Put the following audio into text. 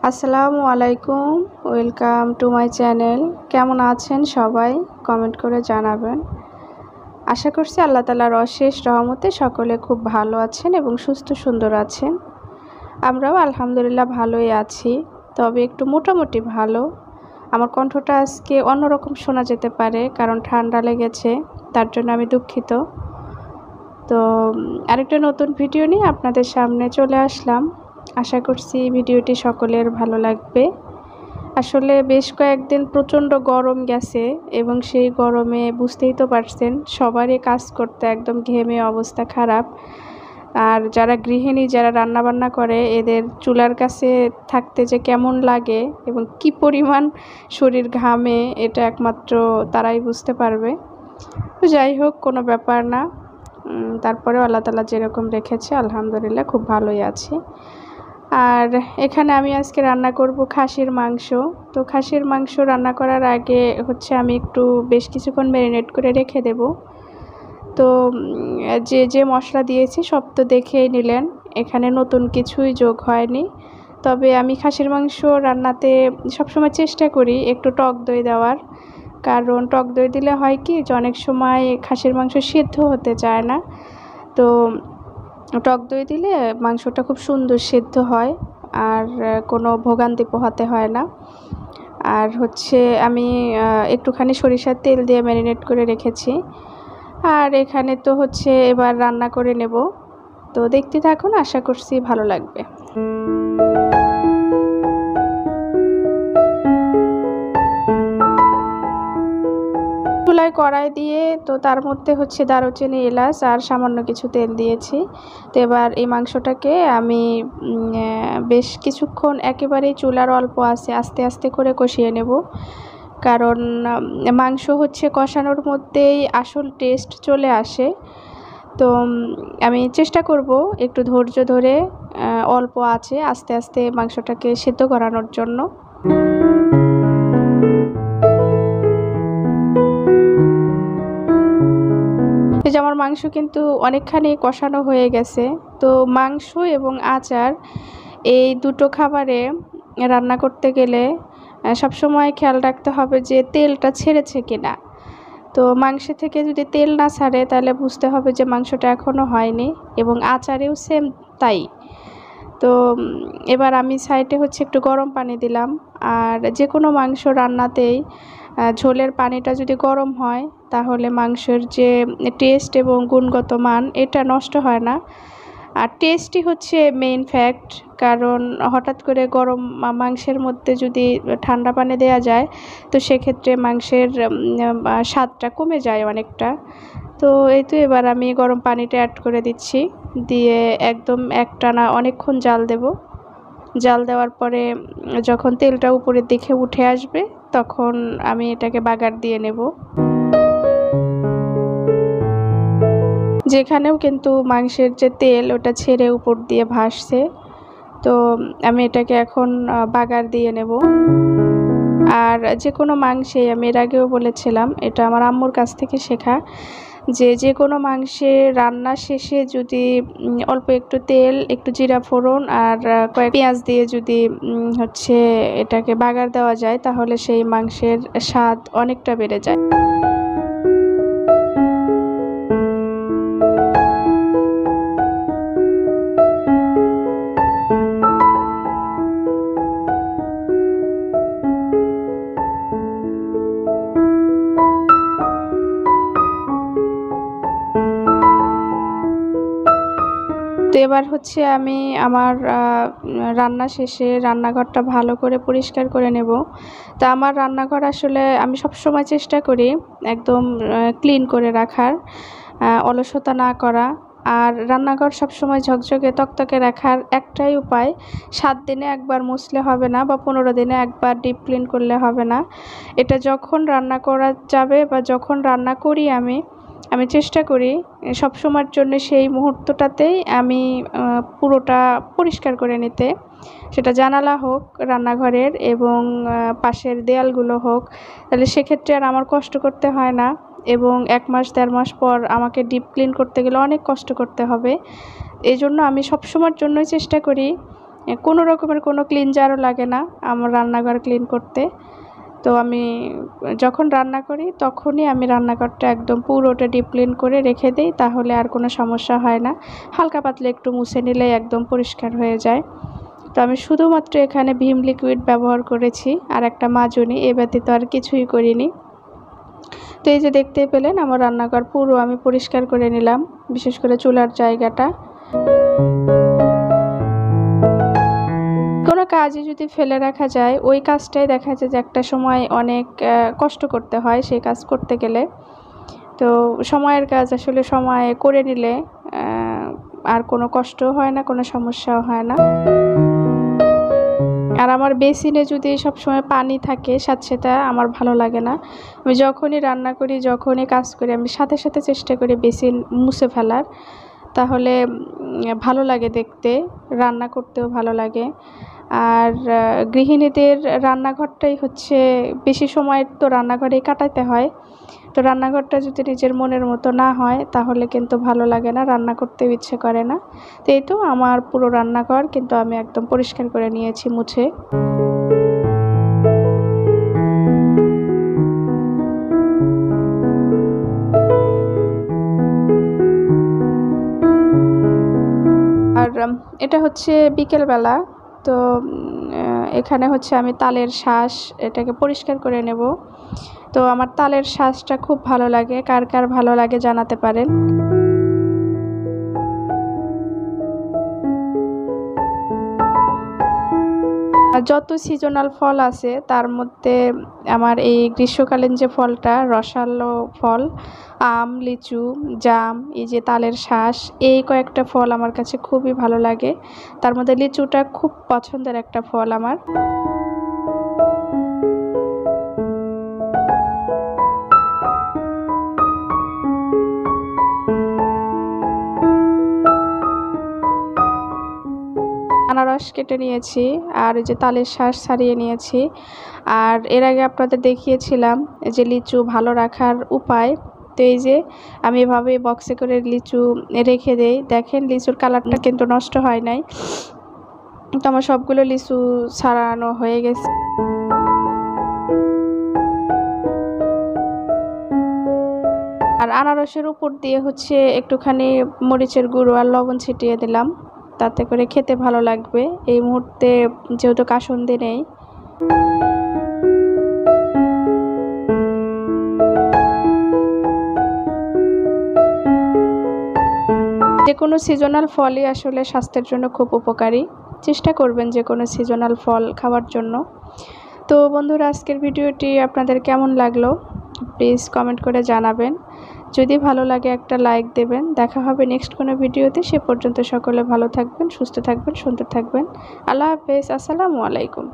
আসসালামু আলাইকুম, welcome to my channel. কেমন আছেন সবাই? কমেন্ট করে জানাবেন। আশা করছি আল্লাহ তাআলার অশেষ রহমতে সকলে খুব ভালো আছেন এবং সুস্থ সুন্দর আছেন। আমরাও আলহামদুলিল্লাহ ভালোই আছি, তবে একটু মোটামুটি ভালো। আমার কণ্ঠটা আজকে অন্যরকম শোনা যেতে পারে, কারণ ঠান্ডা লেগেছে, তার জন্য আমি দুঃখিত। তো আরেকটা নতুন ভিডিও নিয়ে আপনাদের সামনে চলে আসলাম। আশা করছি ভিডিওটি সকলের ভালো লাগবে। আসলে বেশ কয়েকদিন প্রচণ্ড গরম গেছে এবং সেই গরমে বুঝতেই তো পারছেন সবারই কাজ করতে একদম ঘেমে অবস্থা খারাপ। আর যারা গৃহিণী, যারা রান্নাবান্না করে, এদের চুলার কাছে থাকতে যে কেমন লাগে এবং কি পরিমাণ শরীর ঘামে, এটা একমাত্র তারাই বুঝতে পারবে। তো যাই হোক, কোনো ব্যাপার না। তারপরেও আল্লাহ তাআলা যেরকম রেখেছে আলহামদুলিল্লাহ খুব ভালোই আছি। আর এখানে আমি আজকে রান্না করব খাসির মাংস। তো খাসির মাংস রান্না করার আগে আমি একটু বেশ কিছুক্ষণ ম্যারিনেট করে রেখে দেব। তো যে মশলা দিয়েছি সব তো দেখেই নিলেন, এখানে নতুন কিছুই যোগ হয়নি। তবে আমি খাসির মাংস রান্নাতে সবসময় চেষ্টা করি একটু টক দই দেওয়ার, কারণ টক দই দিলে হয় কি যে অনেক সময় খাসির মাংস সিদ্ধ হতে চায় না। তো টক দই দিলে মাংসটা খুব সুন্দর সিদ্ধ হয় আর কোনো ভোগান্তি পোহাতে হয় না। আর আমি একটুখানি সরিষার তেল দিয়ে ম্যারিনেট করে রেখেছি। আর এখানে তো এবার রান্না করে নেব। তো দেখতে থাকুন, আশা করছি ভালো লাগবে। চুলায় কড়াই দিয়ে তো তার মধ্যে দারুচিনি, এলাচ আর সামান্য কিছু তেল দিয়েছি। তো এবার এই মাংসটাকে আমি বেশ কিছুক্ষণ একেবারেই চুলার অল্প আঁচে আস্তে আস্তে করে কষিয়ে নেব, কারণ মাংস কষানোর মধ্যেই আসল টেস্ট চলে আসে। তো আমি চেষ্টা করব একটু ধৈর্য ধরে অল্প আঁচে আস্তে আস্তে মাংসটাকে সিদ্ধ করানোর জন্য। যে আমার মাংস কিন্তু অনেকখানি কষানো হয়ে গেছে। তো মাংস এবং আচার এই দুটো খাবারে রান্না করতে গেলে সবসময় খেয়াল রাখতে হবে যে তেলটা ছেড়েছে কিনা। তো মাংস থেকে যদি তেল না ছাড়ে তাহলে বুঝতে হবে যে মাংসটা এখনও হয়নি, এবং আচারেও সেম তাই। তো এবার আমি সাইডে একটু গরম পানি দিলাম। আর যে কোনো মাংস রান্নাতেই ঝোলের পানিটা যদি গরম হয় তাহলে মাংসের যে টেস্ট এবং গুণগত মান এটা নষ্ট হয় না। আর টেস্টই মেইন ফ্যাক্ট, কারণ হঠাৎ করে গরম মাংসের মধ্যে যদি ঠান্ডা পানি দেওয়া যায় তো সেক্ষেত্রে মাংসের স্বাদটা কমে যায় অনেকটা। তো এই তো এবার আমি গরম পানিটা অ্যাড করে দিচ্ছি, দিয়ে একদম একটানা অনেকক্ষণ জাল দেব। জাল দেওয়ার পরে যখন তেলটা উপরের দিকে উঠে আসবে তখন আমি এটাকে বাগার দিয়ে নেব। যেখানেও কিন্তু মাংসের যে তেল ওটা ছেড়ে উপর দিয়ে ভাসছে। তো আমি এটাকে এখন বাগার দিয়ে নেব। আর যে কোনো মাংসে, আমি এর আগেও বলেছিলাম, এটা আমার আম্মুর কাছ থেকে শেখা, যে কোনো মাংসে রান্না শেষে যদি অল্প একটু তেল, একটু জিরা ফোড়ন আর কয়েক পেঁয়াজ দিয়ে যদি এটাকে বাগার দেওয়া যায় তাহলে সেই মাংসের স্বাদ অনেকটা বেড়ে যায়। তো এবার আমি আমার রান্না শেষে রান্নাঘরটা ভালো করে পরিষ্কার করে নেব। তা আমার রান্নাঘর আসলে আমি সবসময় চেষ্টা করি একদম ক্লিন করে রাখার, অলসতা না করা। আর রান্নাঘর সবসময় ঝকঝকে তকতকে রাখার একটাই উপায়, 7 দিনে একবার মুছলে হবে না বা 15 দিনে একবার ডিপ ক্লিন করলে হবে না। এটা যখন রান্না করা যাবে বা যখন রান্না করি আমি চেষ্টা করি সবসময়ের জন্য সেই মুহূর্তটাতেই আমি পুরোটা পরিষ্কার করে নিতে। সেটা জানালা হোক রান্নাঘরের এবং পাশের দেয়ালগুলো হোক, তাহলে সেক্ষেত্রে আর আমার কষ্ট করতে হয় না, এবং 1 মাস 1.5 মাস পর আমাকে ডিপ ক্লিন করতে গেলে অনেক কষ্ট করতে হবে। এই জন্য আমি সবসময়ের জন্যই চেষ্টা করি কোনো রকমের কোনো ক্লিনজারও লাগে না আমার রান্নাঘর ক্লিন করতে। তো আমি যখন রান্না করি তখনই আমি রান্নাঘরটা একদম পুরোটা ডিপ ক্লিন করে রেখে দিই, তাহলে আর কোনো সমস্যা হয় না। হালকা পাতলা একটু মুছে নিলেই একদম পরিষ্কার হয়ে যায়। তো আমি শুধুমাত্র এখানে ভিম লিকুইড ব্যবহার করেছি আর একটা মাজনি, এ ব্যতীত আর কিছুই করিনি। তো এই যে দেখতেই পেলেন আমার রান্নাঘর পুরো আমি পরিষ্কার করে নিলাম, বিশেষ করে চুলার জায়গাটা। কোনো কাজে যদি ফেলে রাখা যায় ওই কাজটাই দেখা যায় যে একটা সময় অনেক কষ্ট করতে হয় সেই কাজ করতে গেলে। তো সময়ের কাজ আসলে সময়ে করে নিলে আর কোনো কষ্টও হয় না, কোনো সমস্যাও হয় না। আর আমার বেসিনে যদি সবসময় পানি থাকে স্যাঁতসেঁতে আমার ভালো লাগে না। আমি যখনই রান্না করি, যখনই কাজ করি, আমি সাথে সাথে চেষ্টা করি বেসিন মুছে ফেলার, তাহলে ভালো লাগে দেখতে, রান্না করতেও ভালো লাগে। আর গৃহিণীদের রান্নাঘরটাই হচ্ছে বেশি সময় তো রান্নাঘরেই কাটাতে হয়। তো রান্নাঘরটা যদি নিজের মনের মতো না হয় তাহলে কিন্তু ভালো লাগে না, রান্না করতেও ইচ্ছে করে না। তো এই তো আমার পুরো রান্নাঘর কিন্তু আমি একদম পরিষ্কার করে নিয়েছি মুছে। আর এটা হচ্ছে বিকেলবেলা। তো এখানে হচ্ছে আমি তালের শাঁস এটাকে পরিষ্কার করে নেব। তো আমার তালের শাঁসটা খুব ভালো লাগে, কার কার ভালো লাগে জানাতে পারেন। যত সিজনাল ফল আছে তার মধ্যে আমার এই গ্রীষ্মকালীন যে ফলটা রসালো ফল, আম, লিচু, জাম, এই যে তালের শাঁস, এই কয়েকটা ফল আমার কাছে খুবই ভালো লাগে। তার মধ্যে লিচুটা খুব পছন্দের একটা ফল আমার। আনারস কেটে নিয়েছি আর এই যে তালের শাঁস ছাড়িয়ে নিয়েছি। আর এর আগে আপনাদের দেখিয়েছিলাম যে লিচু ভালো রাখার উপায়। তো এই যে আমি এভাবে বক্সে করে লিচু রেখে দেই, দেখেন লিচুর কালারটা কিন্তু নষ্ট হয় নাই। তো আমার সবগুলো লিচু ছাড়ানো হয়ে গেছে। আর আনারসের উপর দিয়ে হচ্ছে একটুখানি মরিচের গুঁড়ো আর লবণ ছিটিয়ে দিলাম, তাতে করে খেতে ভালো লাগবে। এই মুহূর্তে যেহেতু কাসুন্দি নেই। যে কোনো সিজনাল ফলই আসলে স্বাস্থ্যের জন্য খুব উপকারী। চেষ্টা করবেন যে কোনো সিজনাল ফল খাওয়ার জন্য। তো বন্ধুরা, আজকের ভিডিওটি আপনাদের কেমন লাগলো প্লিজ কমেন্ট করে জানাবেন। যদি ভালো লাগে একটা লাইক দেবেন। দেখা হবে নেক্সট কোনো ভিডিওতে। সে পর্যন্ত সকলে ভালো থাকবেন, সুস্থ থাকবেন, সুন্দর থাকবেন। আল্লাহ হাফেজ। আসসালামু আলাইকুম।